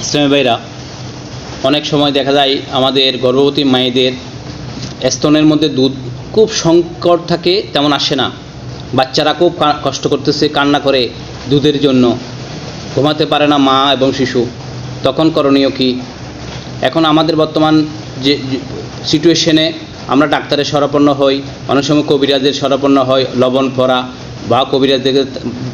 ইসলামী ভাইরা, অনেক সময় দেখা যায় আমাদের গর্ভবতী মায়েদের স্তনের মধ্যে দুধ খুব সংকট থাকে, তেমন আসে না। বাচ্চারা খুব কষ্ট করতেছে, কান্না করে দুধের জন্য, ঘুমাতে পারে না মা এবং শিশু। তখন করণীয় কি? এখন আমাদের বর্তমান যে সিচুয়েশনে আমরা ডাক্তারের শরণাপন্ন হই, অনেক সময় কবিরাজের শরণাপন্ন হই, লবণ পরা বা কবিরাজ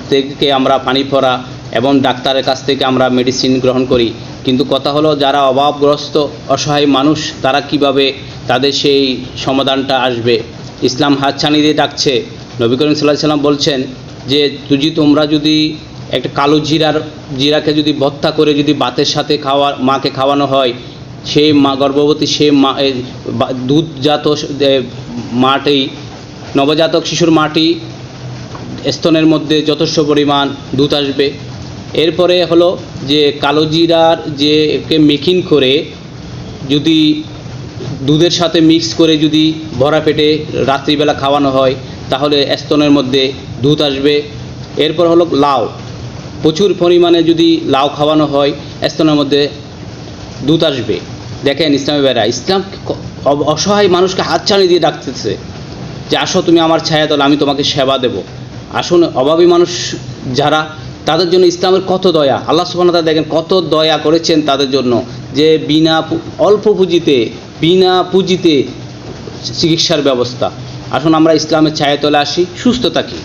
থেকে আমরা পানি পরা এবং ডাক্তারের কাছ থেকে আমরা মেডিসিন গ্রহণ করি। কিন্তু কথা হলো, যারা অভাবগ্রস্ত অসহায় মানুষ, তারা কিভাবে তাদের সেই সমাধানটা আসবে? ইসলাম হাত ছানি দিয়ে ডাকছে। নবী করিম সাল্লাল্লাহু আলাইহি সাল্লাম বলছেন যে তোমরা যদি একটা কালো জিরাকে যদি ভর্তা করে যদি ভাতের সাথে মাকে খাওয়ানো হয়, সেই মা গর্ভবতী সে মা দুধজাত মাটি, নবজাতক শিশুর মাটি স্তনের মধ্যে যথেষ্ট পরিমাণ দুধ আসবে। এরপরে হলো যে কালো জিরার যে মেকিং করে যদি দুধের সাথে মিক্স করে যদি ভরা পেটে রাত্রিবেলা খাওয়ানো হয়, তাহলে স্তনের মধ্যে দুধ আসবে। এরপর হলো লাউ, প্রচুর পরিমাণে যদি লাউ খাওয়ানো হয়, স্তনের মধ্যে দুধ আসবে। দেখেন ইসলামী ভাইরা, ইসলাম অসহায় মানুষকে হাতছানি দিয়ে ডাকতেছে যে আসো তুমি আমার ছায়া তলে, আমি তোমাকে সেবা দেব। আসুন, অভাবী মানুষ যারা, তাদের জন্য ইসলামের কত দয়া। আল্লাহ সুবহানাহু ওয়া তাআলা দেখেন কত দয়া করেছেন তাদের জন্য, যে অল্প বিনা পুঁজিতে চিকিৎসার ব্যবস্থা। আসুন আমরা ইসলামের ছায়া তলে আসি, সুস্থ থাকি।